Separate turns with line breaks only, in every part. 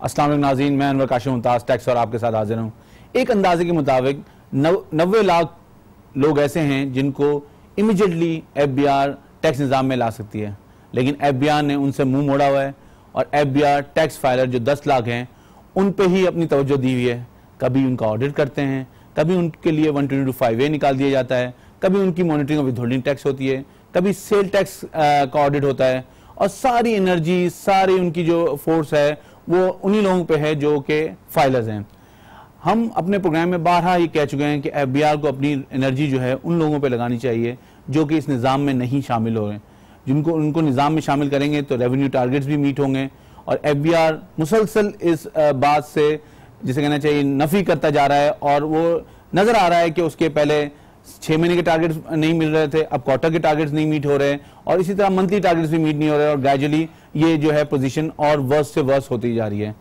अस्सलाम वालेकुम नाज़रीन, मैं अनवर काशिफ मुमताज़ टैक्स और आपके साथ हाजिर हूँ। एक अंदाजे के मुताबिक 90 लाख लोग ऐसे हैं जिनको इमीडिएटली FBI टैक्स निज़ाम में ला सकती है, लेकिन FBI ने उनसे मुंह मोड़ा हुआ है और FBI टैक्स फाइलर जो 10 लाख हैं उन पे ही अपनी तवज्जो दी हुई है। कभी उनका ऑडिट करते हैं, कभी उनके लिए 122(5A) निकाल दिया जाता है, कभी उनकी मॉनिटरिंग और विथहोल्डिंग टैक्स होती है, कभी सेल टैक्स का ऑडिट होता है और सारी एनर्जी, सारी उनकी जो फोर्स है वो उन्हीं लोगों पे है जो कि फाइलर्स हैं। हम अपने प्रोग्राम में बारहा ये कह चुके हैं कि FBI को अपनी एनर्जी जो है उन लोगों पे लगानी चाहिए जो कि इस निज़ाम में नहीं शामिल हो रहे हैं। जिनको उनको निज़ाम में शामिल करेंगे तो रेवेन्यू टारगेट्स भी मीट होंगे और FBI मुसलसल इस बात से जिसे कहना चाहिए नफ़ी करता जा रहा है और वो नज़र आ रहा है कि उसके पहले 6 महीने के टारगेट्स नहीं मिल रहे थे, अब क्वार्टर के टारगेट्स नहीं मीट हो रहे और इसी तरह मंथली टारगेट्स भी मीट नहीं हो रहे और ग्रेजुअली ये जो है पोजीशन और वर्स से वर्स होती जा रही है।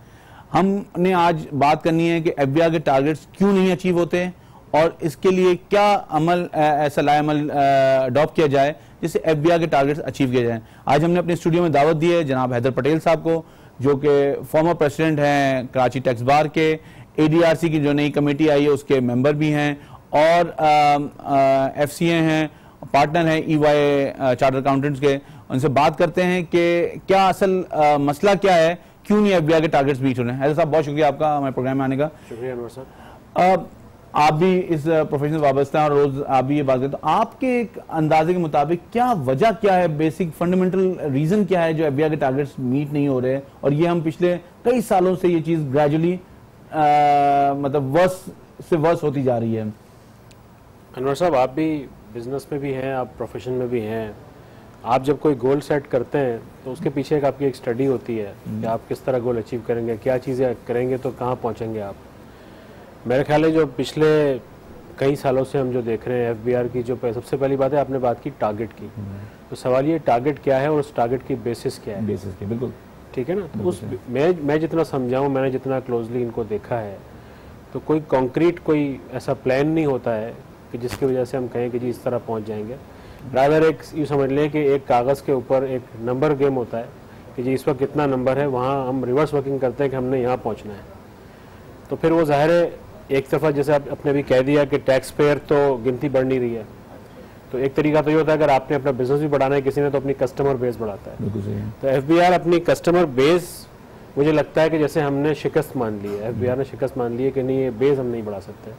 हमने आज बात करनी है कि FBI के टारगेट्स क्यों नहीं अचीव होते और इसके लिए क्या अमल ऐसा लाएमल अडॉप्ट किया जाए जिससे FBI के टारगेट्स अचीव किए जाएं। आज हमने अपने स्टूडियो में दावत दी है जनाब हैदर पटेल साहब को, जो कि फॉर्मर प्रेसिडेंट हैं कराची टैक्स बार के, ADRC की जो नई कमेटी आई है उसके मेंबर भी हैं और FCA हैं, पार्टनर हैं EY चार्टर अकाउंटेंट्स के। उनसे बात करते हैं कि क्या असल मसला क्या है, क्यों नहीं FBI के टारगेट्स मीट हो रहे हैं। हैदर साहब बहुत शुक्रिया आपका हमारे प्रोग्राम में आने का।
शुक्रिया अनवर साहब।
आप भी इस प्रोफेशन से वाबस्ता हैं और रोज आप भी ये बात करते हैं, तो आपके एक अंदाजे के मुताबिक क्या वजह क्या है, बेसिक फंडामेंटल रीजन क्या है जो FBI के टारगेट्स मीट नहीं हो रहे हैं और ये हम पिछले कई सालों से ये चीज ग्रेजुअली मतलब वर्स से वर्स होती जा रही है।
अनवर साहब, आप भी बिजनेस में भी हैं, आप प्रोफेशन में भी हैं। आप जब कोई गोल सेट करते हैं तो उसके पीछे आपकी एक स्टडी होती है कि आप किस तरह गोल अचीव करेंगे, क्या चीज़ें करेंगे तो कहाँ पहुँचेंगे आप। मेरे ख्याल है जो पिछले कई सालों से हम जो देख रहे हैं FBI की जो सबसे पहली बात है, आपने बात की टारगेट की, तो सवाल ये टारगेट क्या है और उस टारगेट की बेसिस क्या है।
बेसिस की बिल्कुल
ठीक है ना। तो उस मैं जितना समझाऊँ, मैंने जितना क्लोजली इनको देखा है, तो कोई कॉन्क्रीट कोई ऐसा प्लान नहीं होता है कि जिसकी वजह से हम कहें कि जी इस तरह पहुंच जाएंगे। रादर एक यूँ समझ लें कि एक कागज़ के ऊपर एक नंबर गेम होता है कि जी इस वक्त कितना नंबर है, वहाँ हम रिवर्स वर्किंग करते हैं कि हमने यहाँ पहुँचना है। तो फिर वो ज़ाहिर है एक तरफा जैसे आपने भी कह दिया कि टैक्स पेयर तो गिनती बढ़ नहीं रही है, तो एक तरीका तो ये होता है अगर आपने अपना बिजनेस भी बढ़ाना है किसी ने तो अपनी कस्टमर बेस बढ़ाता है। तो FBI अपनी कस्टमर बेस मुझे लगता है कि जैसे हमने शिकस्त मान ली है, FBI ने शिकस्त मान ली है कि नहीं ये बेस हम नहीं बढ़ा सकते।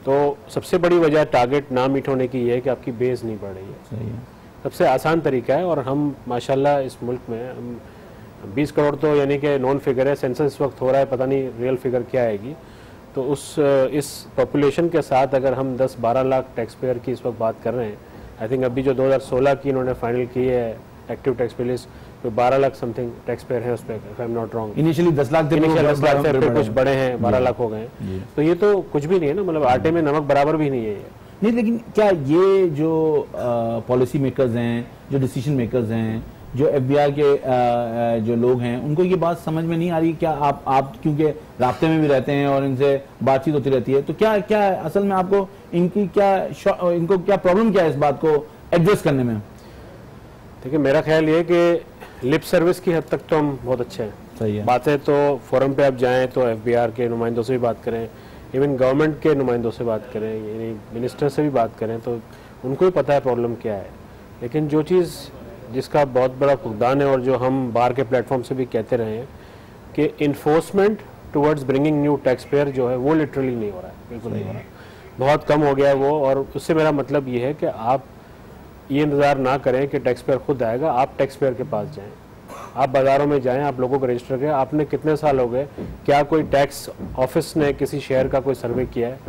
तो सबसे बड़ी वजह टारगेट ना मीट होने की ये है कि आपकी बेस नहीं बढ़ रही है।
सही है।
सबसे आसान तरीका है और हम माशाल्लाह इस मुल्क में हम 20 करोड़ तो यानी कि नॉन फिगर है, सेंसस इस वक्त हो रहा है, पता नहीं रियल फिगर क्या आएगी। तो इस पॉपुलेशन के साथ अगर हम 10-12 लाख टैक्स पेयर की इस वक्त बात कर रहे हैं, आई थिंक अभी जो 2016 की इन्होंने फाइनल की है एक्टिव टैक्स पे लिस्ट, तो 12 लाख समथिंग टैक्स पेयर है उस पर, if I am not wrong.
Initially 10 lakh थे,
10 लाख थे, फिर कुछ बड़े हैं 12 लाख हो गए। तो ये तो कुछ भी नहीं है ना, मतलब आटे में नमक बराबर भी नहीं है ये।
नहीं, लेकिन क्या ये जो पॉलिसी मेकर्स हैं, जो डिसीजन मेकर्स हैं, जो FBI के जो लोग हैं, उनको ये बात समझ में नहीं आ रही? क्या आप क्योंकि रास्ते में भी रहते हैं और इनसे बातचीत होती रहती है, तो क्या असल में आपको इनको क्या प्रॉब्लम क्या है इस बात को एड्रेस करने में?
देखिए मेरा ख्याल ये है कि लिप सर्विस की हद तक तो हम बहुत अच्छे हैं।
सही है।
बातें तो फोरम पे आप जाएं तो FBI के नुमाइंदों से भी बात करें, इवन गवर्नमेंट के नुमाइंदों से बात करें, यानी मिनिस्टर से भी बात करें, तो उनको भी पता है प्रॉब्लम क्या है। लेकिन जो चीज़ जिसका बहुत बड़ा फुकदान है और जो हम बाहर के प्लेटफॉर्म से भी कहते रहे हैं कि enforcement towards bringing new tax payer जो है वो लिटरली नहीं हो रहा है, बिल्कुल नहीं हो रहा है, बहुत कम हो गया है वो। और उससे मेरा मतलब ये है कि आप ये इंतज़ार ना करें कि टैक्स पेयर खुद आएगा, आप टैक्स पेयर के पास जाएं, आप बाज़ारों में जाएं, आप लोगों को रजिस्टर करें। आपने कितने साल हो गए, क्या कोई टैक्स ऑफिस ने किसी शहर का कोई सर्वे किया है?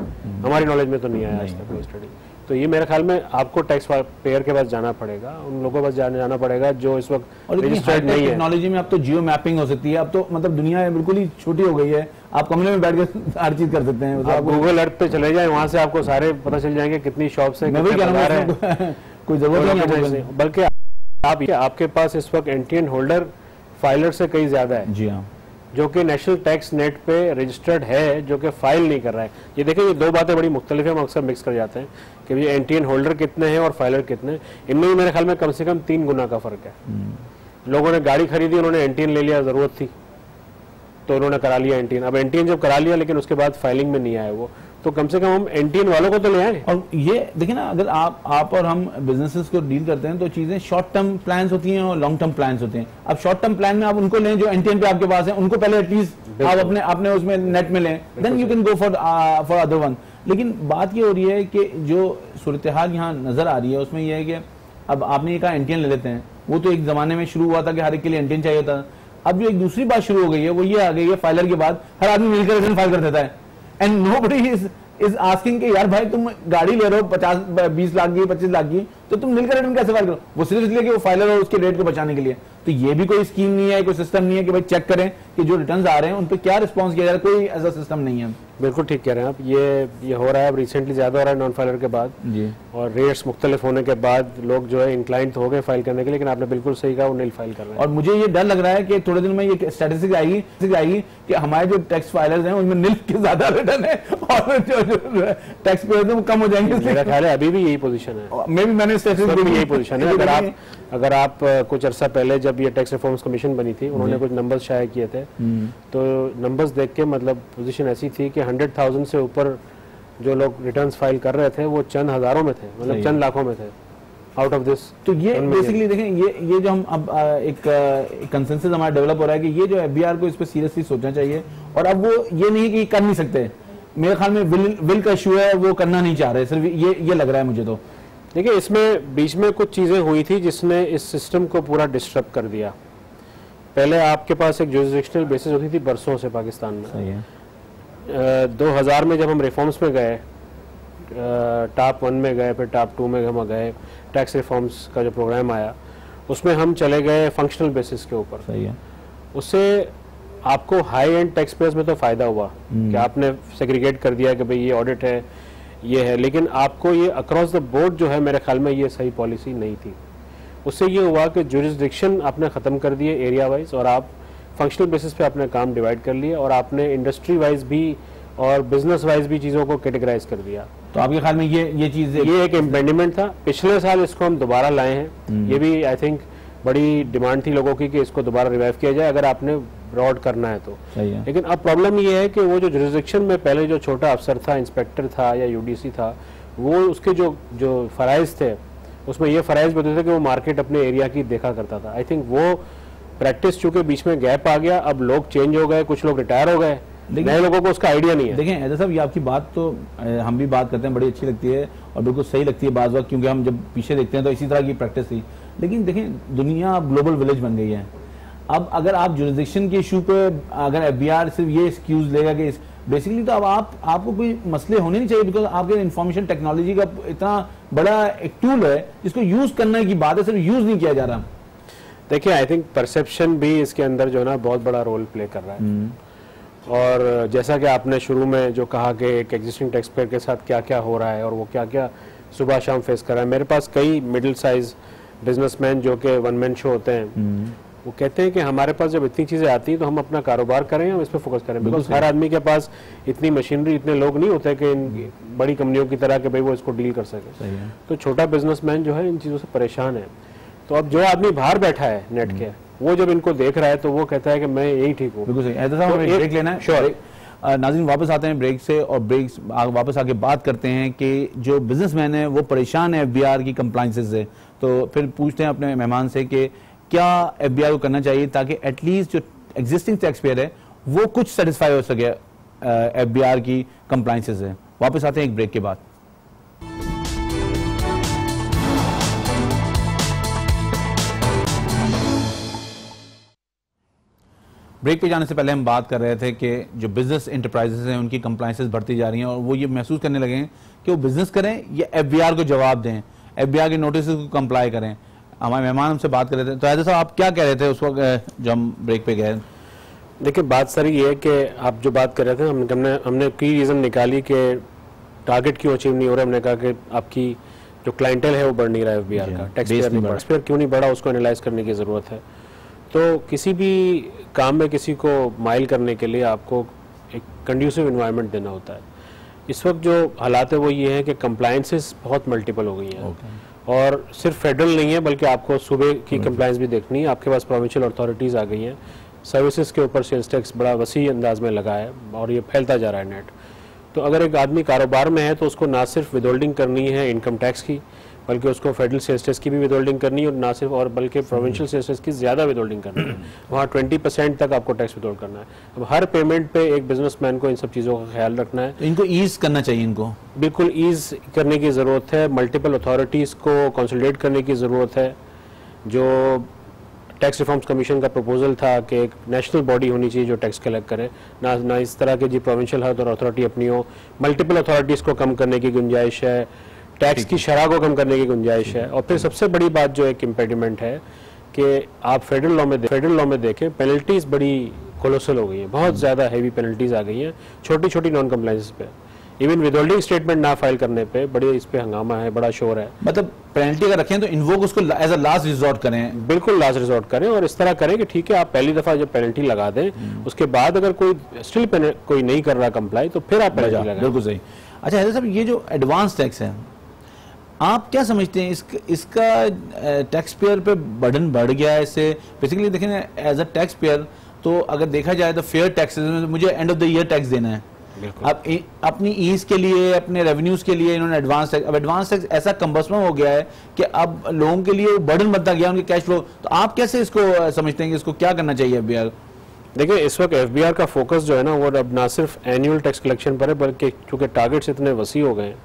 हमारी नॉलेज में तो नहीं आया आज तक कोई स्टडी। तो ये मेरे ख्याल में आपको टैक्स पेयर के पास जाना पड़ेगा, उन लोगों के पास जाना पड़ेगा जो इस वक्त रजिस्टर्ड नहीं है।
टेक्नोलॉजी में अब तो जियो मैपिंग हो सकती है, अब तो मतलब दुनिया बिल्कुल ही छोटी हो गई है, आप कमरे में बैठ के हर चीज कर सकते हैं।
आप गूगल अर्थ पे चले जाएं, वहां से आपको सारे पता चल जाएंगे कितनी शॉप्स है,
कोई जरूरत नहीं,
बल्कि आपके पास इस वक्त एंटीएन होल्डर फाइलर से कई ज्यादा है।
जी हाँ,
जो कि नेशनल टैक्स नेट पे रजिस्टर्ड है, जो कि फाइल नहीं कर रहा है। ये देखें, ये दो बातें बड़ी मुख्तलिफ है, हम अक्सर मिक्स कर जाते हैं कि ये एंटीएन होल्डर कितने हैं और फाइलर कितने हैं। इनमें भी मेरे ख्याल में कम से कम 3 गुना का फर्क है। लोगों ने गाड़ी खरीदी, उन्होंने एंटीएन ले लिया, जरूरत थी, तो उन्होंने करा लिया एनटीएन। अब एनटीएन जब करा लिया लेकिन उसके बाद फाइलिंग में नहीं आया वो, तो कम से कम हम एनटीएन वालों को तो ले आए।
और ये देखिए ना, अगर आप और हम बिजनेसेस को डील करते हैं तो चीजें शॉर्ट टर्म प्लान्स होती हैं और लॉन्ग टर्म प्लान्स होते हैं। अब शॉर्ट टर्म प्लान में आप उनको लें जो एनटीएन पे आपके पास है, उनको पहले एटलीस्ट आप अपने उसमें नेट में लें, then you can go for other one. लेकिन बात ये हो रही है कि जो सूरत हाल यहाँ नजर आ रही है उसमें यह है कि अब आपने ये कहा एनटीएन ले लेते हैं, वो तो एक जमाने में शुरू हुआ था कि हर एक के लिए एनटीएन चाहिए था। अब जो एक दूसरी बात शुरू हो गई है वो ये आ गई है, फाइलर के बाद हर आदमी मिलकर रिटर्न फाइल कर देता है एंड नोबडी इज आस्किंग कि यार भाई तुम गाड़ी ले रहे हो 50-20 लाख की 25 लाख की, तो तुम मिलकर रिटर्न कैसे फाइल करो? वो सिर्फ इसलिए कि वो फाइलर हो उसके रेट को बचाने के लिए। तो ये भी कोई स्कीम नहीं है, कोई सिस्टम नहीं है कि भाई चेक करें कि जो रिटर्न्स आ रहे हैं उन पे क्या रिस्पांस किया जा रहा है, कोई ऐसा सिस्टम नहीं है।
बिल्कुल ठीक कह रहे हैं आप, ये हो रहा है अब रिसेंटली ज्यादा हो रहा है नॉन फाइलर के बाद
जी, और
रेट्स मुख्तलिफ होने के बाद लोग जो है इंक्लाइन तो हो गए फाइल करने के लिए, लेकिन आपने बिल्कुल सही कहा वो नील फाइल कर रहे हैं।
और मुझे ये डर लग रहा है कि थोड़े दिन में ये स्टैटिस्टिक्स आएगी कि हमारे जो टैक्स फाइलर्स हैं उनमें नील के ज्यादा रिटर्न है और जो टैक्स पेयर्स हैं वो कम हो जाएंगे।
मेरा ख्याल है अभी भी यही पोजीशन है,
मैंने स्टैटिस्टिक्स
यही पोजीशन है। अगर आप कुछ अरसा पहले जब ये टैक्स रिफॉर्म्स कमीशन बनी थी, उन्होंने कुछ नंबर्स शाये किए थे, तो नंबर्स देख के मतलब पोजीशन ऐसी थी कि 100,000 से ऊपर जो लोग रिटर्न्स फाइल कर रहे थे वो चंद हजारों में थे, मतलब चंद लाखों में थे आउट ऑफ दिस।
तो ये बेसिकली देखें, ये जो हम अब एक कंसेंसस हमारा डेवलप हो रहा है कि ये जो एफबीआर को इस पर सीरियसली सोचना चाहिए। और अब वो ये नहीं कि कर नहीं सकते, मेरे ख्याल में विल का इशू है, वो करना नहीं चाह रहे, सिर्फ ये लग रहा है मुझे। तो
देखिए इसमें बीच में कुछ चीज़ें हुई थी जिसने इस सिस्टम को पूरा डिस्टर्ब कर दिया। पहले आपके पास एक जुरिसडिक्शनल बेसिस होती थी बरसों से पाकिस्तान में।
सही है।
2000 में जब हम रिफॉर्म्स में गए, टॉप 1 में गए, फिर टॉप 2 में हम गए, टैक्स रिफॉर्म्स का जो प्रोग्राम आया उसमें हम चले गए फंक्शनल बेसिस के ऊपर।
सही है।
उससे आपको हाई एंड टैक्स पेयर्स में तो फ़ायदा हुआ कि आपने सेग्रीगेट कर दिया कि भाई ये ऑडिट है, ये है, लेकिन आपको ये अक्रॉस द बोर्ड जो है मेरे ख्याल में ये सही पॉलिसी नहीं थी। उससे ये हुआ कि जुरिसडिक्शन आपने ख़त्म कर दिए एरिया वाइज और आप फंक्शनल बेसिस पे अपने काम डिवाइड कर लिए और आपने इंडस्ट्री वाइज भी और बिजनेस वाइज भी चीज़ों को कैटेगराइज कर दिया।
तो आपके ख्याल में ये चीज़
ये एक इम्पेंडिमेंट था। पिछले साल इसको हम दोबारा लाए हैं, ये भी आई थिंक बड़ी डिमांड थी लोगों की कि इसको दोबारा रिवाइव किया जाए अगर आपने ब्रॉड करना है तो। लेकिन अब प्रॉब्लम ये है कि वो जो जुरिसडिक्शन में पहले जो छोटा अफसर था, इंस्पेक्टर था या यूडीसी था, वो उसके जो फ़राइज़ थे उसमें ये फ़राइज़ होते थे कि वो मार्केट अपने एरिया की देखा करता था। आई थिंक वो प्रैक्टिस चूंकि बीच में गैप आ गया, अब लोग चेंज हो गए, कुछ लोग रिटायर हो गए, नए लोगों को उसका आइडिया नहीं है।
देखें ऐसा साहब, ये आपकी बात तो हम भी बात करते हैं, बड़ी अच्छी लगती है और बिल्कुल सही लगती है बाज़ वक्त, क्योंकि हम जब पीछे देखते हैं तो इसी तरह की प्रैक्टिस थी। लेकिन देखें दुनिया अब ग्लोबल विलेज बन गई है। अब अगर आप जुरिसडिक्शन के इशू पे अगर एफबीआर सिर्फ ये एक्सक्यूज लेगा कि बेसिकली तो अब आपको कोई मसले होने नहीं चाहिए, बिकॉज आपके इंफॉर्मेशन टेक्नोलॉजी का इतना बड़ा एक टूल है जिसको यूज करने की बात है, सिर्फ यूज नहीं किया जा रहा।
देखिए आई थिंक परसेप्शन भी इसके अंदर जो है ना बहुत बड़ा रोल प्ले कर रहा है। और जैसा कि आपने शुरू में जो कहा कि एक एग्जिस्टिंग टैक्स पेयर के साथ क्या क्या हो रहा है और वो क्या क्या सुबह शाम फेस कर रहा है, मेरे पास कई मिडिल साइज बिजनेसमैन जो कि वन मैन शो होते हैं, वो कहते हैं कि हमारे पास जब इतनी चीज़ें आती हैं तो हम अपना कारोबार करें, हम इस पर फोकस करें। बिकॉज हर आदमी के पास इतनी मशीनरी, इतने लोग नहीं होते कि इन बड़ी कंपनियों की तरह कि भाई वो इसको डील कर सके। तो छोटा बिजनेसमैन जो है इन चीज़ों से परेशान है। तो अब जो आदमी बाहर बैठा है नेट के, वो जब इनको देख रहा है तो वो कहता है कि मैं यही ठीक हूँ।
बिल्कुल सही। ऐसा तो हमें ब्रेक लेना है। श्योर। नाज़रीन वापस आते हैं ब्रेक से और वापस आके बात करते हैं कि जो बिजनेसमैन है वो परेशान है एफबीआर की कंप्लाइंसेस से। तो फिर पूछते हैं अपने मेहमान से कि क्या एफबीआर को करना चाहिए ताकि एटलीस्ट जो एग्जिस्टिंग टैक्स पेयर है वो कुछ सेटिस्फाई हो सके एफबीआर की कंप्लाइंसेस से। वापस आते हैं एक ब्रेक के बाद। ब्रेक पे जाने से पहले हम बात कर रहे थे कि जो बिजनेस इंटरप्राइजेस हैं उनकी कंप्लाइंसेस बढ़ती जा रही हैं और वो ये महसूस करने लगे हैं कि वो बिजनेस करें या एफबीआर को जवाब दें, एफबीआर के नोटिस को कंप्लाई करें। हमारे मेहमान हमसे बात कर रहे थे, तो ऐसा साहब आप क्या कह रहे थे उस वक्त जब हम ब्रेक पे गए?
देखिए बात सारी ये है कि आप जो बात कर रहे थे हमने की रीज़न निकाली कि टारगेट क्यों अचीव नहीं हो रहा। हमने कहा कि आपकी जो क्लाइंटेल है वो बढ़ नहीं रहा है एफबीआर का, टैक्स पेयर क्यों नहीं बढ़ा, उसको एनालाइज करने की ज़रूरत है। तो किसी भी काम में किसी को माइल करने के लिए आपको एक कंड्यूसिव इन्वायरमेंट देना होता है। इस वक्त जो हालात है वो ये है कि कंप्लायंसेस बहुत मल्टीपल हो गई हैं और सिर्फ फेडरल नहीं है बल्कि आपको सूबे की कंप्लायंस भी देखनी है। आपके पास प्रोविंशियल अथॉरिटीज़ आ गई हैं, सर्विसेज के ऊपर सेल्स टैक्स बड़ा वसी अंदाज में लगा है और ये फैलता जा रहा है नेट। तो अगर एक आदमी कारोबार में है तो उसको ना सिर्फ विदहोल्डिंग करनी है इनकम टैक्स की, बल्कि उसको फेडरल सेल्स टैक्स की भी विदहोल्डिंग करनी है, और ना सिर्फ और बल्कि प्रोविंशियल सेल्स टैक्स की ज़्यादा विदहोल्डिंग करनी है। वहाँ 20% तक आपको टैक्स विदहोल्ड करना है। अब हर पेमेंट पे एक बिजनेसमैन को इन सब चीज़ों का ख्याल रखना है।
तो इनको ईज करना चाहिए, इनको
बिल्कुल ईज करने की ज़रूरत है। मल्टीपल अथॉरिटीज़ को कंसोलिडेट करने की ज़रूरत है। जो टैक्स रिफॉर्म्स कमीशन का प्रपोजल था कि एक नेशनल बॉडी होनी चाहिए जो टैक्स कलेक्ट करे, ना इस तरह की जी प्रोविंशियल अथॉरिटी अपनी हो। मल्टीपल अथॉरिटीज़ को कम करने की गुंजाइश है, टैक्स की शरह को कम करने की गुंजाइश है। और फिर सबसे बड़ी बात जो एक इम्पेडिमेंट है कि आप फेडरल लॉ में देखें, पेनल्टीज बड़ी कोलोसल हो गई हैं, बहुत ज़्यादा हैवी पेनल्टीज आ गई हैं छोटी छोटी नॉन कंप्लाइंसेस पे। इवन विदहोल्डिंग स्टेटमेंट ना फाइल करने पे बड़े इस पे हंगामा है, बड़ा शोर है।
मतलब पेनल्टी अगर रखें तो इन्वोक उसको एज अ लास्ट रिजॉर्ट करें।
बिल्कुल लास्ट रिजॉर्ट करें, और इस तरह करें कि ठीक है आप पहली दफा जब पेनल्टी लगा दें, उसके बाद अगर कोई स्टिल कोई नहीं कर रहा कंप्लाई तो फिर आप पेनल्टी लगाएं।
बिल्कुल सही। अच्छा हैदर साहब, ये जो एडवांस टैक्स है, आप क्या समझते हैं इसका टैक्स पेयर पे बर्डन बढ़ गया है इससे? बेसिकली देखें एज अ टैक्स पेयर तो अगर देखा जाए तो फेयर टैक्स मुझे end of the year tax देना है। अब अपनी ईज के लिए, अपने रेवेन्यूज के लिए इन्होंने एडवांस टैक्स, अब एडवांस टैक्स ऐसा कंबस्म हो गया है कि अब लोगों के लिए बर्डन बनता गया उनके कैश फ्लो। तो आप कैसे इसको समझते हैं कि इसको क्या करना चाहिए एफबीआर?
देखिए इस वक्त एफबीआर का फोकस जो है ना वो अब ना सिर्फ एनुअल टैक्स कलेक्शन पर है, बल्कि चूंकि टारगेट्स इतने वसी हो गए हैं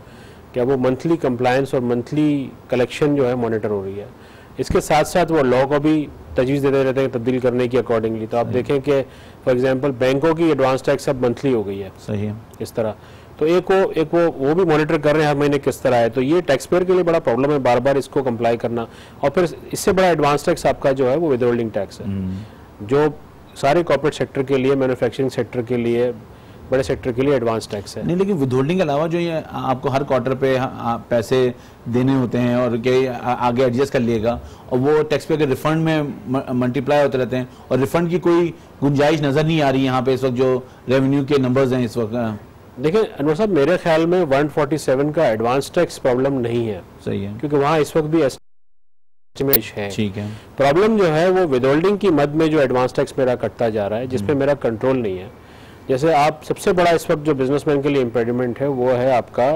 कि अब वो मंथली कंप्लायंस और मंथली कलेक्शन जो है मॉनिटर हो रही है। इसके साथ साथ वो लॉ को भी तजवीज़ देते रहते हैं तब्दील करने की अकॉर्डिंगली। तो आप देखें कि फॉर एग्जांपल बैंकों की एडवांस टैक्स अब मंथली हो गई है।
सही है।
इस तरह तो एक वो भी मॉनिटर कर रहे हैं हर महीने किस तरह है। तो ये टैक्स पेयर के लिए बड़ा प्रॉब्लम है बार बार इसको कंप्लाई करना। और फिर इससे बड़ा एडवांस टैक्स आपका जो है वो विदहोल्डिंग टैक्स है, जो सारे कॉर्पोरेट सेक्टर के लिए, मैन्युफैक्चरिंग सेक्टर के लिए, बड़े सेक्टर के लिए एडवांस टैक्स है।
नहीं, लेकिन विदहोल्डिंग के अलावा जो ये आपको हर क्वार्टर पे पैसे देने होते हैं और के आगे एडजस्ट कर लिएगा, और वो टैक्स पे के रिफंड में मल्टीप्लाई होते रहते हैं, और रिफंड की कोई गुंजाइश नजर नहीं आ रही यहाँ पे इस वक्त जो रेवेन्यू के नंबर्स हैं इस वक्त।
देखिए अनवर साहब, मेरे ख्याल में 147 का एडवांस टैक्स प्रॉब्लम नहीं है।
सही है,
क्योंकि वहाँ इस वक्त भी एस्टिमेट है।
ठीक है।
प्रॉब्लम जो है वो विदहोल्डिंग की मद में जो एडवांस टैक्स मेरा कटता जा रहा है, जिसपे मेरा कंट्रोल नहीं है। जैसे आप सबसे बड़ा इस वक्त जो बिजनेसमैन के लिए इम्पेडिमेंट है वो है आपका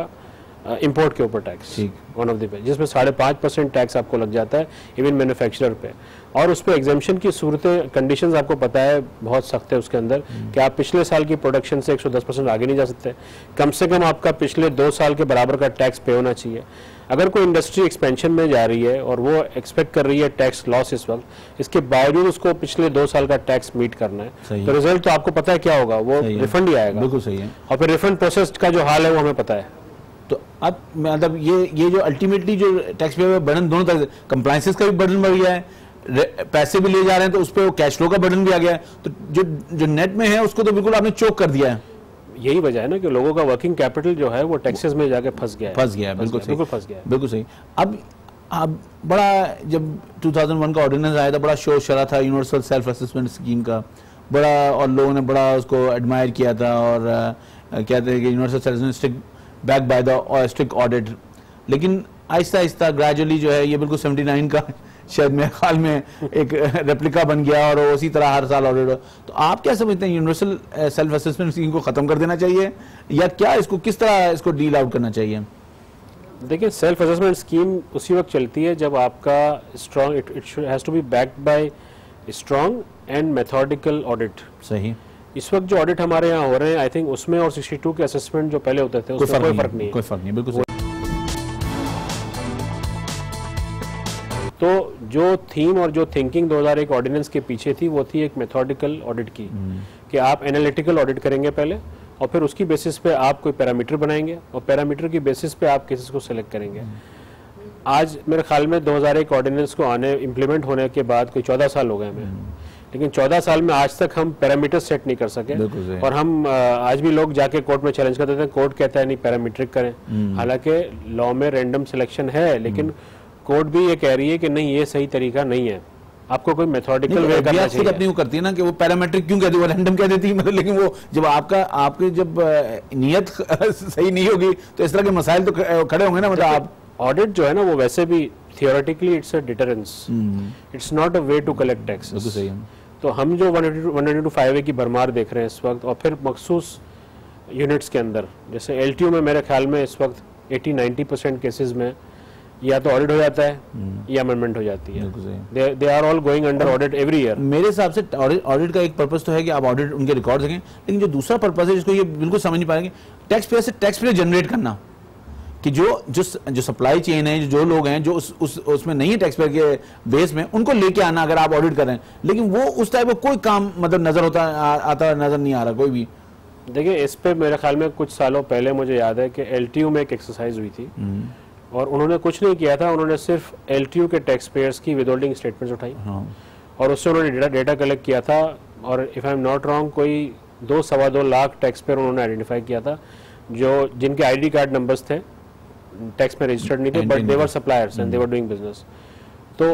इंपोर्ट के ऊपर tax, one of the pay, जिसमें 5.5% टैक्स आपको लग जाता है इवन मैन्युफैक्चरर पे। और उस पर एग्जाम्पशन की सूरतें, कंडीशंस आपको पता है बहुत सख्त है उसके अंदर कि आप पिछले साल की प्रोडक्शन से 110% आगे नहीं जा सकते। कम से कम आपका पिछले 2 साल के बराबर का टैक्स पे होना चाहिए। अगर कोई इंडस्ट्री एक्सपेंशन में जा रही है और वो एक्सपेक्ट कर रही है टैक्स लॉस इस वक्त, इसके बावजूद उसको पिछले 2 साल का टैक्स मीट करना है, तो रिजल्ट तो आपको पता है क्या होगा, वो रिफंड ही आएगा।
बिल्कुल सही है।
और फिर रिफंड प्रोसेस का जो हाल है वो हमें पता है।
तो अब मतलब ये जो अल्टीमेटली जो टैक्स पे बर्डन दोनों तरह से, कंप्लायंसेस का भी बर्डन बढ़ गया है, पैसे भी ले जा रहे हैं तो उस पर कैश फ्लो का बर्डन भी आ गया है। तो जो नेट में है उसको तो बिल्कुल आपने चोक कर दिया है।
यही वजह है ना कि लोगों का वर्किंग कैपिटल जो है वो टैक्सेस में जाके फंस गया है।
बिल्कुल फंस गया। बिल्कुल सही। अब बड़ा जब 2001 का ऑर्डिनेंस आया था, बड़ा शोर शरा था यूनिवर्सल सेल्फ असेसमेंट स्कीम का, बड़ा, और लोगों ने बड़ा उसको एडमायर किया था और कहते हैं कि universal self stick back by the strict audit. लेकिन आहिस्ता आहिस्ता ग्रेजुअली जो है ये बिल्कुल 79 का शायद मेरे ख्याल में एक रेप्लिका बन गया और उसी तरह हर साल ऑडिट हो। तो आप क्या समझते हैं, यूनिवर्सल सेल्फ असेसमेंट स्कीम को खत्म कर देना चाहिए या क्या, इसको किस तरह इसको डील आउट करना चाहिए?
देखिए सेल्फ असेसमेंट स्कीम उसी वक्त चलती है जब आपका strong, it has to be backed by strong and methodical audit.
सही।
इस वक्त जो ऑडिट हमारे यहाँ हो रहे हैं, आई थिंक उसमें और 62 के असेसमेंट जो पहले होते थे उसमें कोई फर्क नहीं है।
कोई फर्क नहीं, बिल्कुल।
तो जो थीम और जो थिंकिंग 2001 ऑर्डिनेंस के पीछे थी वो थी एक मेथोडिकल ऑडिट की, कि आप एनालिटिकल ऑडिट करेंगे पहले और फिर उसकी बेसिस पे आप कोई पैरामीटर बनाएंगे और पैरामीटर की बेसिस पे आप केसेस को सिलेक्ट करेंगे। आज मेरे ख्याल में 2001 ऑर्डिनेंस को इम्प्लीमेंट होने के बाद कोई 14 साल हो गए हमें, लेकिन 14 साल में आज तक हम पैरामीटर सेट नहीं कर सके। और हम आज भी लोग जाके कोर्ट में चैलेंज करते थे, कोर्ट कहता है नहीं पैरामीट्रिक करें, हालांकि लॉ में रैंडम सिलेक्शन है, लेकिन कोर्ट भी ये कह रही है कि नहीं ये सही तरीका नहीं है, आपको कोई मेथोडिकल वे करना चाहिए।
अपनी वो करती है ना कि वो पैरामीट्रिक क्यों कहती है, वो रैंडम कह देती है, मतलब, लेकिन वो जब आपकी जब नियत सही नहीं होगी तो इस तरह के मसाइल तो खड़े होंगे ना। मतलब आप
ऑडिट जो है ना वो वैसे भी theoretically it's a deterrence, it's not a way to collect taxes. तो हम जो 182.5A की भरमार देख रहे हैं इस वक्त, और फिर मखसूस यूनिट्स के अंदर, जैसे LTU में मेरे ख्याल में इस वक्त 80-90% केसेस में या तो ऑडिट हो जाता है या अमेंडमेंट हो जाती है। They are all going under audit every year.
मेरे हिसाब से ऑडिट का एक पर्पस तो है कि आप ऑडिट उनके रिकॉर्ड देखें, लेकिन जो दूसरा पर्पस है जिसको ये बिल्कुल समझ नहीं पाएंगे, टैक्स पेयर से टैक्स पेयर जनरेट करना, कि जो सप्लाई चेन है, जो लोग हैं जो उसमें नहीं है टैक्स पेयर के बेस में, उनको लेके आना अगर आप ऑडिट कर रहे हैं। लेकिन वो उस टाइप का कोई काम मतलब नजर आता नजर नहीं आ रहा कोई भी।
देखिए, इस पे मेरे ख्याल में कुछ सालों पहले मुझे याद है कि LTU में एक एक्सरसाइज हुई थी और उन्होंने कुछ नहीं किया था, उन्होंने सिर्फ LTU के टैक्स पेयर्स की विदहोल्डिंग स्टेटमेंट्स उठाई और उससे उन्होंने डेटा कलेक्ट किया था। और if I am not wrong, कोई 2-2.25 लाख टैक्स पेयर उन्होंने आइडेंटिफाई किया था जो जिनके ID कार्ड नंबर्स थे, टैक्स में रजिस्टर्ड नहीं थे, but they were suppliers and they were doing business. तो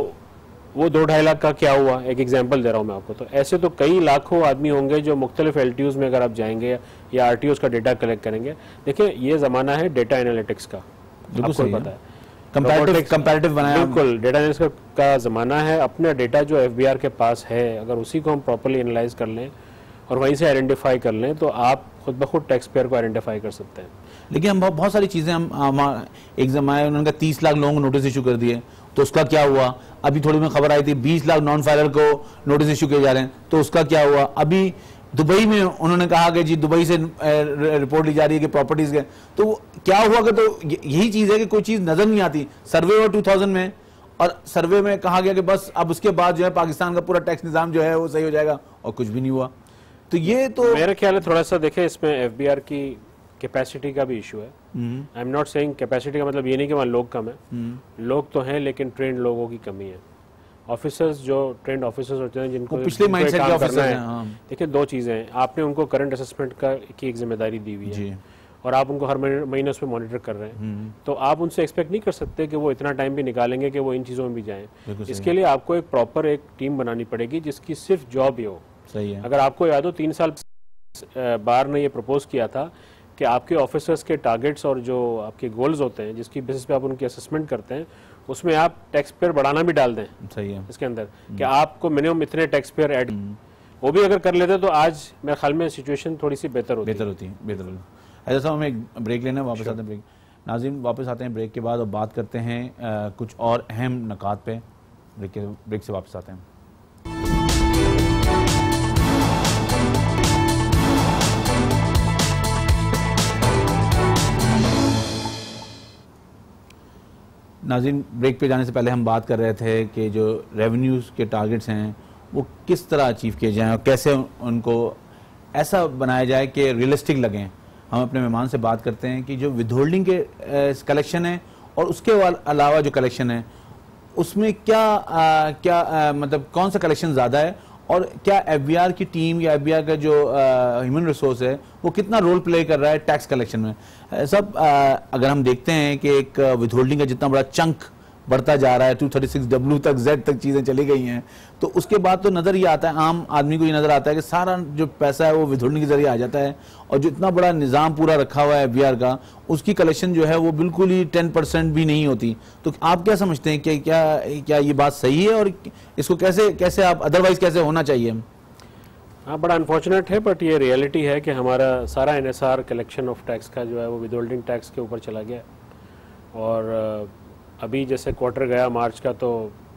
वो 2-2.5 लाख का क्या हुआ, एक एग्जांपल दे रहा हूँ मैं आपको। तो ऐसे तो कई लाखों आदमी होंगे जो मुख्तलिफ LTUs में अगर आप जाएंगे या RTOs का डेटा कलेक्ट करेंगे। देखिए, ये ज़माना है डेटा एनालिटिक्स का, आपको पता है,
कंपैरेटिव बनाया,
बिल्कुल डेटा एनालिटिक्स का ज़माना है। अपना डेटा जो FBR के पास है, अगर उसी को हम प्रॉपरली एनालाइज कर लें और वहीं से आइडेंटिफाई कर लें, तो आप खुद ब खुद टैक्स पेयर को आइडेंटिफाई कर सकते हैं।
लेकिन हम बहुत सारी चीजें हम एक जमाने उन्होंने 30 लाख लोगों को नोटिस इशू कर दिए, तो उसका क्या हुआ? अभी थोड़ी में खबर आई थी 20 लाख नॉन फाइलर को नोटिस इशू किए जा रहे हैं, तो उसका क्या हुआ? अभी दुबई में उन्होंने कहा कि जी दुबई से रिपोर्ट ली जा रही है कि प्रॉपर्टीज के, तो क्या हुआ कि तो यही चीज है कि कोई चीज नजर नहीं आती। सर्वे हुआ 2000 में और सर्वे में कहा गया कि बस अब उसके बाद जो है पाकिस्तान का पूरा टैक्स निजाम जो है वो सही हो जाएगा, और कुछ भी नहीं हुआ। तो ये तो
मेरे ख्याल है थोड़ा सा देखे इसमें FBR की कैपेसिटी का भी इशू है। I am not saying capacity का मतलब ये नहीं कि वहाँ लोग कम है, लोग तो हैं लेकिन ट्रेंड लोगों की कमी है। ऑफिसर्स जो ट्रेंड ऑफिसर्स होते हैं जिनको
पिछले माइंडसेट के ऑफिसर हैं,
देखिए 2 चीज़ें हैं, आपने उनको करंट असेसमेंट की एक जिम्मेदारी दी हुई है और आप उनको हर महीने उसमें मॉनिटर कर रहे हैं, तो आप उनसे एक्सपेक्ट नहीं कर सकते कि वो इतना टाइम भी निकालेंगे कि वो इन चीज़ों में भी जाएं। इसके लिए आपको एक प्रॉपर एक टीम बनानी पड़ेगी जिसकी सिर्फ जॉब ये हो।
सही है।
अगर आपको याद हो 3 साल बार ने ये प्रपोज किया था कि आपके ऑफिसर्स के टारगेट्स और जो आपके गोल्स होते हैं जिसकी बेसिस पे आप उनकी असेसमेंट करते हैं, उसमें आप टैक्स पेयर बढ़ाना भी डाल दें।
सही है।
इसके अंदर कि आपको मिनिमम इतने टैक्स पेयर ऐड, वो भी अगर कर लेते तो आज मेरे ख्याल में सिचुएशन थोड़ी सी बेहतर होती
है। ऐसा सब हमें एक ब्रेक लेना है, वापस आते हैं ब्रेक। नाज़रीन, वापस आते हैं ब्रेक के बाद और बात करते हैं कुछ और अहम नुकात पे। ब्रेक से वापस आते हैं। नाज़रीन, ब्रेक पे जाने से पहले हम बात कर रहे थे कि जो रेवेन्यूज़ के टारगेट्स हैं वो किस तरह अचीव किए जाएं और कैसे उनको ऐसा बनाया जाए कि रियलिस्टिक लगें। हम अपने मेहमान से बात करते हैं कि जो विदहोल्डिंग के कलेक्शन है और उसके अलावा जो कलेक्शन है उसमें क्या मतलब कौन सा कलेक्शन ज़्यादा है और क्या FBR की टीम या FBR का जो ह्यूमन रिसोर्स है वो कितना रोल प्ले कर रहा है टैक्स कलेक्शन में। सब अगर हम देखते हैं कि एक विदहोल्डिंग का जितना बड़ा चंक बढ़ता जा रहा है, 236W तक Z तक चीज़ें चली गई हैं, तो उसके बाद तो नज़र ये आता है, आम आदमी को ये नज़र आता है कि सारा जो पैसा है वो विदहोल्डिंग के जरिए आ जाता है और जो इतना बड़ा निज़ाम पूरा रखा हुआ है FBR का, उसकी कलेक्शन जो है वो बिल्कुल ही 10% भी नहीं होती। तो आप क्या समझते हैं कि क्या ये बात सही है और इसको कैसे आप अदरवाइज कैसे होना चाहिए?
हाँ, बड़ा अनफॉर्चुनेट है, बट ये रियलिटी है कि हमारा सारा NSR कलेक्शन ऑफ टैक्स का जो है वो विदहोल्डिंग टैक्स के ऊपर चला गया। और अभी जैसे क्वार्टर गया मार्च का, तो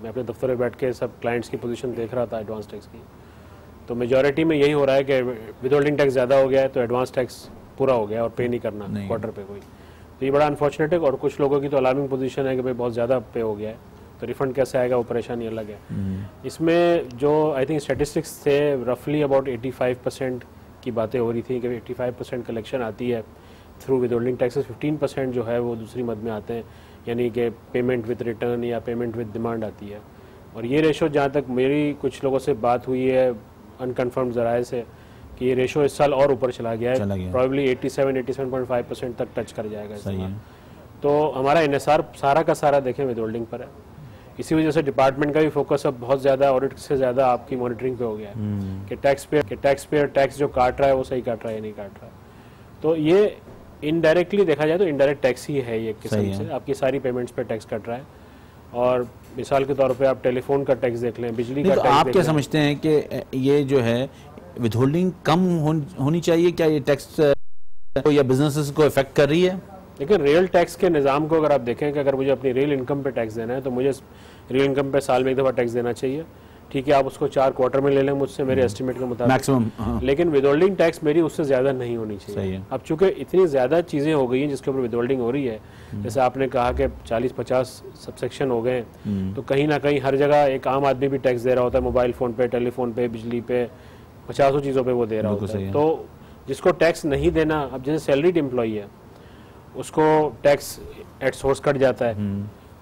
मैं अपने दफ्तर में बैठ के सब क्लाइंट्स की पोजीशन देख रहा था एडवांस टैक्स की, तो मेजॉरिटी में यही हो रहा है कि विदहोल्डिंग टैक्स ज़्यादा हो गया है तो एडवांस टैक्स पूरा हो गया और पे नहीं करना क्वार्टर पे कोई। तो ये बड़ा अनफॉर्चुनेट है। और कुछ लोगों की तो अलार्मिंग पोजीशन है कि भाई बहुत ज़्यादा पे हो गया है, तो रिफंड कैसे आएगा वो परेशानी अलग है। इसमें जो आई थिंक स्टेटिस्टिक्स थे, रफली अबाउट 85% की बातें हो रही थी कि 85% कलेक्शन आती है थ्रू विदहोल्डिंग टैक्सेस, 15% जो है वो दूसरी मद में आते हैं, यानी कि पेमेंट विद रिटर्न या पेमेंट विद डिमांड आती है। और ये रेशो, जहाँ तक मेरी कुछ लोगों से बात हुई है अनकन्फर्म ज़राए से, कि ये रेशो इस साल और ऊपर चला गया है, प्रॉबली 87-87.5% तक टच कर जाएगा इस साल। तो हमारा NSR सारा का सारा देखें विदहोल्डिंग पर है। इसी वजह से डिपार्टमेंट का भी फोकस अब बहुत ज़्यादा ऑडिट से ज़्यादा आपकी मॉनिटरिंग पे हो गया है कि टैक्स पेयर टैक्स जो काट रहा है वो सही काट रहा है या नहीं काट रहा है। तो ये इनडायरेक्टली देखा जाए तो इनडायरेक्ट टैक्स ही है ये, किस्म से आपकी सारी पेमेंट्स पे टैक्स कट रहा है। और मिसाल के तौर पे आप टेलीफोन का टैक्स देख लें, बिजली का
तो
टैक्स
आप
देख
क्या
लें।
समझते हैं कि ये जो है विथहोल्डिंग कम होनी चाहिए, क्या ये टैक्स या बिजनेसेस को इफेक्ट कर रही है?
लेकिन रियल टैक्स के निज़ाम को अगर आप देखें कि अगर मुझे अपनी रियल इनकम पे टैक्स देना है तो मुझे रियल इनकम पे साल में एक दफ़ा टैक्स देना चाहिए। ठीक है, आप उसको 4 क्वार्टर में ले लें मुझसे, मेरे एस्टिमेट के मुताबिक
मैक्सिमम।
लेकिन विदहोल्डिंग टैक्स मेरी उससे ज़्यादा नहीं होनी
सही
चाहिए।
है।
अब चूंकि इतनी ज़्यादा चीज़ें हो गई हैं जिसके ऊपर विदहोल्डिंग हो रही है, जैसे आपने कहा कि 40-50 सबसेक्शन हो गए, तो कहीं ना कहीं हर जगह एक आम आदमी भी टैक्स दे रहा होता है, मोबाइल फ़ोन पे, टेलीफोन पे, बिजली पे, 50 चीज़ों पर वो दे रहा होता है। तो जिसको टैक्स नहीं देना, अब जैसे सैलरीड एम्प्लॉई है उसको टैक्स एट सोर्स कट जाता है,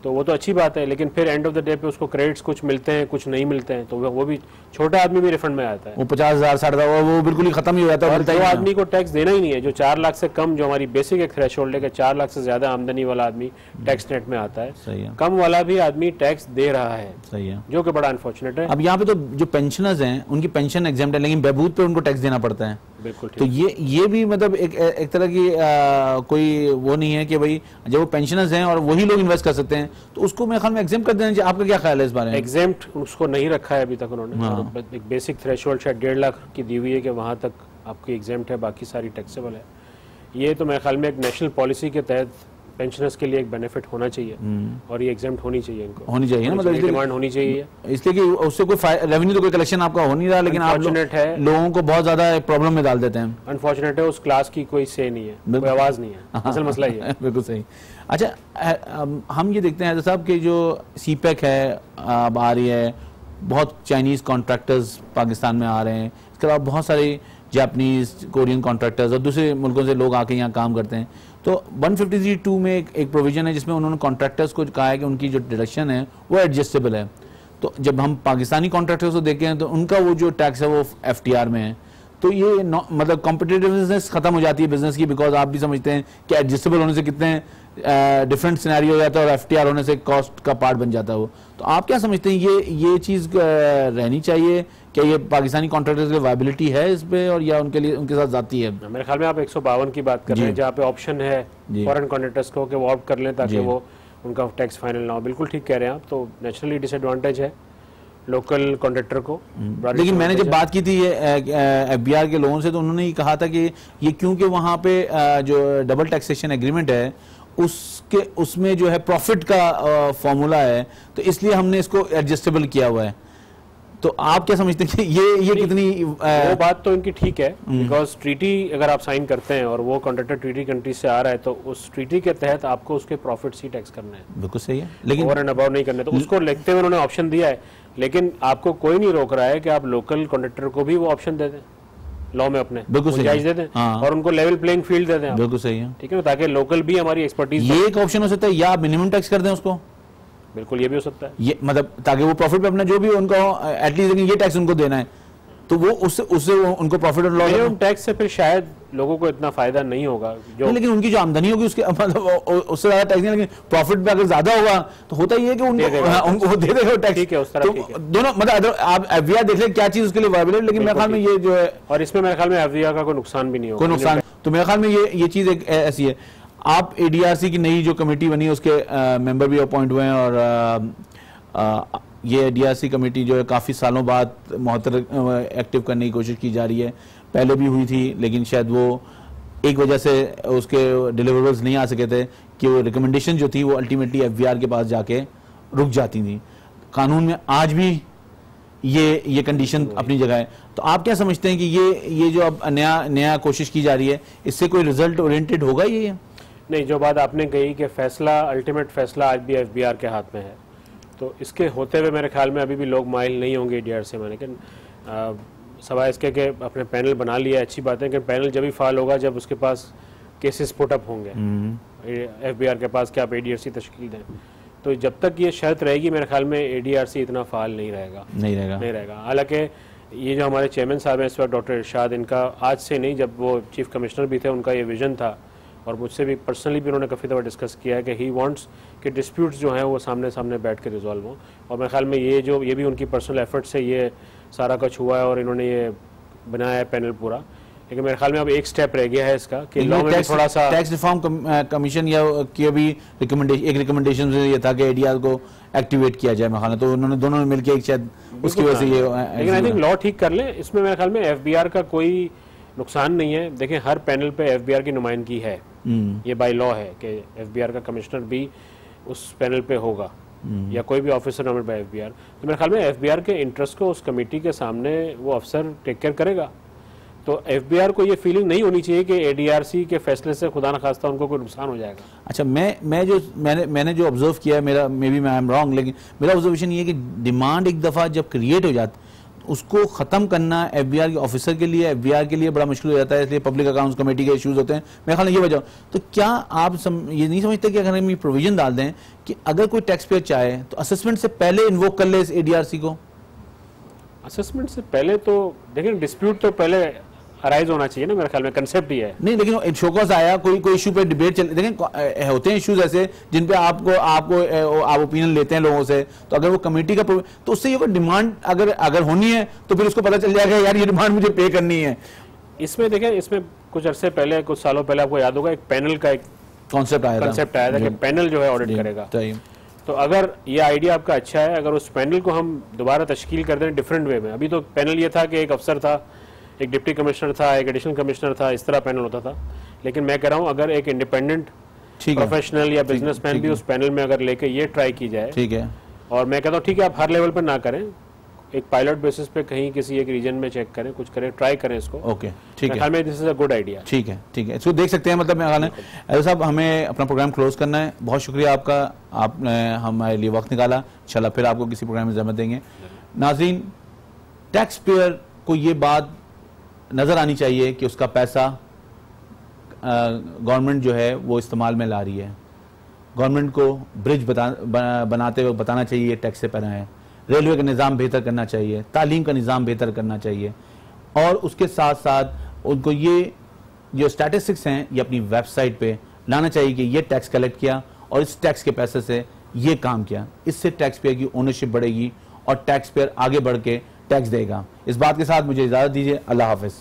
तो वो तो अच्छी बात है, लेकिन फिर एंड ऑफ द डे पे उसको क्रेडिट्स कुछ मिलते हैं, कुछ नहीं मिलते हैं, तो वो भी छोटा आदमी भी रिफंड में आता है।
वो 50,000 60,000 वो बिल्कुल ही खत्म ही हो जाता है।
और जो आदमी को टैक्स देना ही नहीं है, जो 4 लाख से कम, जो हमारी बेसिक एक थ्रेशोल्ड है कि 4 लाख से ज्यादा आमदनी वाला आदमी टैक्स नेट में आता है,
सही है।
कम वाला भी आदमी टैक्स दे रहा है,
सही है।
जो कि बड़ा अनफॉर्चुनेट है।
अब यहाँ पे तो जो पेंशनर्स हैं उनकी पेंशन एग्जाम्प्ट है, लेकिन बहबूद पे उनको टैक्स देना पड़ता है।
बिल्कुल
तो ये भी मतलब एक तरह की कोई वो नहीं है कि भाई जब वो पेंशनर्स हैं और वही लोग इन्वेस्ट कर सकते हैं, तो उसको मेरे ख्याल में एग्जाम कर देना चाहिए। आपका क्या ख्याल है इस बारे में?
एग्जेम्प्ट उसको नहीं रखा है अभी तक उन्होंने। और एक बेसिक थ्रेशोल्ड शायद 1.5 लाख की दी हुई है कि वहाँ तक आपकी एग्जेम्प्ट है, बाकी सारी टैक्सेबल है। ये तो मेरे ख्याल में एक नेशनल पॉलिसी के तहत पेंशनर्स के लिए एक बेनिफिट होना चाहिए, और ये एग्जाम्प्ट होनी चाहिए, इनको
होनी चाहिए ना, मतलब
डिमांड होनी चाहिए,
इसलिए कि उससे कोई रेवेन्यू तो कोई कलेक्शन आपका हो नहीं रहा, लेकिन आप लोगों को बहुत ज्यादा प्रॉब्लम में डाल देते हैं।
अनफॉर्चुनेट है, उस क्लास की कोई से नहीं है, कोई आवाज नहीं है, असल मसला ये है।
बिल्कुल सही। अच्छा, हम ये देखते हैं साहब कि जो सीपैक है अब आ रही है, बहुत चाइनीज कॉन्ट्रैक्टर्स पाकिस्तान में आ रहे हैं, इसके अलावा बहुत सारे जापानीज, कोरियन कॉन्ट्रैक्टर्स और दूसरे मुल्कों से लोग आके यहाँ काम करते हैं। तो 153(2) में एक प्रोविजन है जिसमें उन्होंने कॉन्ट्रैक्टर्स को कहा है कि उनकी जो डिडक्शन है वो एडजस्टेबल है। तो जब हम पाकिस्तानी कॉन्ट्रैक्टर्स को देखें तो उनका वो जो टैक्स है वो FTR में है, तो ये मतलब कॉम्पिटिटिवनेस खत्म हो जाती है बिजनेस की, बिकॉज आप भी समझते हैं कि एडजस्टेबल होने से कितने डिफरेंट सिनेरियो हो जाता है और FTR होने से कॉस्ट का पार्ट बन जाता है वो। तो आप क्या समझते हैं ये चीज़ रहनी चाहिए? क्या ये पाकिस्तानी कॉन्ट्रैक्टर्स की वायबिलिटी है इस पे, और या उनके लिए उनके साथ जाती है?
मेरे ख्याल में आप 152 की बात कर रहे हैं, जहाँ पे ऑप्शन है फॉरेन कॉन्ट्रैक्टर्स को कि वो ऑप्ट कर लें ताकि वो उनका टैक्स फाइनल ना हो। बिल्कुल ठीक कह रहे हैं आप, तो नेचुरली डिसएडवांटेज है लोकल कॉन्ट्रैक्टर को।
लेकिन मैंने जब बात की थी ये FBR के लोगों से, तो उन्होंने ये कहा था कि ये क्योंकि वहाँ पे जो डबल टैक्सेशन एग्रीमेंट है उसमें जो है प्रॉफिट का फॉर्मूला है, तो इसलिए हमने इसको एडजस्टेबल किया हुआ है। तो आप क्या समझते हैं कि ये कितनी
वो बात तो इनकी ठीक है, बिकॉज ट्रीटी अगर आप साइन करते हैं और वो कॉन्ट्रैक्टर ट्रीटी कंट्री से आ रहा है तो उस ट्रीटी के तहत आपको उसके प्रॉफिट ही टैक्स करना है।
बिल्कुल सही है, लेकिन
ओवर एंड अबाउट नहीं करना, तो उसको लिखते हुए उन्होंने ऑप्शन दिया है, लेकिन आपको कोई नहीं रोक रहा है कि आप लोकल कॉन्ट्रैक्टर को भी वो ऑप्शन दे दें लॉ में, अपने गुंजाइश दे दें और उनको लेवल प्लेइंग फील्ड दे दें।
बिल्कुल सही है,
ठीक है ना, ताकि लोकल भी हमारी एक्सपर्टीज,
ये एक ऑप्शन हो सकता है, या मिनिमम टैक्स कर दें उसको।
बिल्कुल, ये भी हो सकता है,
ये मतलब ताकि वो प्रॉफिट पे अपना जो भी उनको एटलीस्ट ये टैक्स उनको देना है, तो वो उससे उनको प्रॉफिट और लॉस
मिनिमम टैक्स से फिर शायद लोगों को इतना फायदा नहीं होगा जो,
लेकिन उनकी जो आमदनी होगी उसके मतलब उससे ज्यादा टैक्स नहीं, लेकिन प्रॉफिट पे अगर ज्यादा होगा तो होता ही है कि उनको वो दे देगा टैक्स।
ठीक है, उस तरह
तो दोनों मतलब आप FBR देख लें क्या चीज उसके लिए वायबल है, लेकिन मेरे ख्याल में ये जो है,
और इसमें मेरे ख्याल में FBR का कोई नुकसान भी नहीं होगा,
कोई नुकसान। तो मेरे ख्याल में ये चीज एक ऐसी है। आप ADRC की नई जो कमेटी बनी है उसके मेंबर भी अपॉइंट हुए हैं, और ये DRC कमेटी जो है काफ़ी सालों बाद मुहत्तर एक्टिव करने की कोशिश की जा रही है। पहले भी हुई थी, लेकिन शायद वो एक वजह से उसके डिलीवरेबल्स नहीं आ सके थे कि वो रिकमेंडेशन जो थी वो अल्टीमेटली FBR के पास जाके रुक जाती थी। कानून में आज भी ये कंडीशन अपनी जगह है। तो आप क्या समझते हैं कि ये जो अब नया कोशिश की जा रही है, इससे कोई रिजल्ट ओरिएंटेड होगा? ये
नहीं, जो बात आपने कही कि फैसला, अल्टीमेट फैसला आज भी FBR के हाथ में है, तो इसके होते हुए मेरे ख्याल में अभी भी लोग माइल नहीं होंगे DRC में। लेकिन सवाल इसके कि अपने पैनल बना लिया, अच्छी बात है, लेकिन पैनल जब भी फाल होगा जब उसके पास केसेस पुटअप होंगे FBR के पास कि आप ADRC तश्कील दें। तो जब तक ये शर्त रहेगी मेरे ख्याल में ADRC इतना फाल नहीं रहेगा। हालांकि ये जो हमारे चेयरमैन साहब हैं इस वक्त, डॉक्टर इरशाद, इनका आज से नहीं, जब वो चीफ कमिश्नर भी थे उनका ये विजन था, और मुझसे भी पर्सनली भी उन्होंने काफ़ी दफ़ा डिस्कस किया है कि ही वांट्स कि डिस्प्यूट्स जो हैं वो सामने बैठ के रिजॉल्व हों। और मेरे ख्याल में ये भी उनकी पर्सनल एफर्ट से ये सारा कुछ हुआ है और इन्होंने ये बनाया है पैनल पूरा। लेकिन मेरे ख्याल में अब एक स्टेप रह गया है इसका कि लॉ में थोड़ा सा
टैक्स रिफॉर्म कमीशन या की अभी रिकमेंडेशन ये था कि एडीआर को एक्टिवेट किया जाए, मेरे ख्याल में तो उन्होंने दोनों ने मिलकर एक शायद उसकी वजह से ये,
लेकिन आई थिंक लॉ ठीक कर ले। इसमें मेरे ख्याल में एफबीआर का कोई नुकसान नहीं है। देखें हर पैनल पे एफबीआर की नुमाइंदगी है, ये बाय लॉ है कि एफबीआर का कमिश्नर भी उस पैनल पे होगा या कोई भी ऑफिसर नॉमिनेटेड बाय एफबीआर। तो मेरे ख्याल में एफबीआर के इंटरेस्ट को उस कमेटी के सामने वो अफसर टेक केयर करेगा। तो एफबीआर को ये फीलिंग नहीं होनी चाहिए कि एडीआरसी के फैसले से खुदा न खास्ता उनको कोई नुकसान हो जाएगा।
अच्छा, मैंने जो ऑब्जर्व किया है, मेरा maybe I am wrong, लेकिन मेरा ऑब्जर्वेशन ये है कि डिमांड एक दफ़ा जब क्रिएट हो जाती उसको ख़त्म करना एफबीआर के ऑफिसर के लिए, एफबीआर के लिए बड़ा मुश्किल हो जाता है, इसलिए पब्लिक अकाउंट्स कमेटी के इश्यूज होते हैं। मेरे ख्याल में ये वजह। तो क्या आप ये नहीं समझते कि अगर हम ये प्रोविजन डाल दें कि अगर कोई टैक्स पेयर चाहे तो असेसमेंट से पहले इन्वोक कर ले इस एडीआरसी को?
असेसमेंट से पहले तो देखिए डिस्प्यूट तो पहले अराइज होना चाहिए ना, मेरे ख्याल में कंसेप्ट ही है।
नहीं, लेकिन शोकॉज आया, कोई इशू पे डिबेट चल, देखें होते हैं इश्यूज ऐसे जिन पे आप ओपिनियन लेते हैं लोगों से, तो अगर वो कमेटी का तो उससे ये डिमांड अगर होनी है तो फिर उसको पता चल जाएगा यार ये डिमांड मुझे पे करनी है।
इसमें देखें, इसमें कुछ अरसे पहले, कुछ सालों पहले आपको याद होगा एक पैनल का एक
कॉन्सेप्ट आया था
कि पैनल जो है ऑडिट करेगा। तो अगर ये आइडिया आपका अच्छा है, अगर उस पैनल को हम दोबारा तश्कील कर दें डिफरेंट वे में। अभी तो पैनल ये था कि एक अफसर था, एक डिप्टी कमिश्नर था, एक एडिशनल कमिश्नर था, इस तरह पैनल होता था। लेकिन मैं कह रहा हूं अगर एक इंडिपेंडेंट प्रोफेशनल या बिजनेसमैन भी उस पैनल में अगर लेके ये ट्राई की जाए,
ठीक है।
और मैं कहता हूं ठीक है आप हर लेवल पर ना करें, एक पायलट बेसिस पे कहीं किसी एक रीजन में चेक करें, कुछ करें, ट्राई करें इसको।
ओके, ठीक है।
This is a good idea.
ठीक है, ठीक है, इसको देख सकते हैं। मतलब मेरा ख्याल है ऐसा साहब, हमें अपना प्रोग्राम क्लोज करना है। बहुत शुक्रिया आपका, आपने हमारे लिए वक्त निकाला। इंशाल्लाह फिर आपको किसी प्रोग्राम में जहमत देंगे। नाज़रीन, टैक्स पेयर को ये बात नज़र आनी चाहिए कि उसका पैसा गवर्नमेंट जो है वो इस्तेमाल में ला रही है। गवर्नमेंट को ब्रिज बनाते हुए बताना चाहिए टैक्स से पैसा है। रेलवे का निज़ाम बेहतर करना चाहिए, तालीम का निज़ाम बेहतर करना चाहिए, और उसके साथ साथ उनको ये जो स्टैटिस्टिक्स हैं ये अपनी वेबसाइट पे लाना चाहिए कि ये टैक्स कलेक्ट किया और इस टैक्स के पैसे से ये काम किया। इससे टैक्स पेयर की ओनरशिप बढ़ेगी और टैक्स पेयर आगे बढ़ के टैक्स देगा। इस बात के साथ मुझे इजाज़त दीजिए। अल्लाह हाफ़िज़।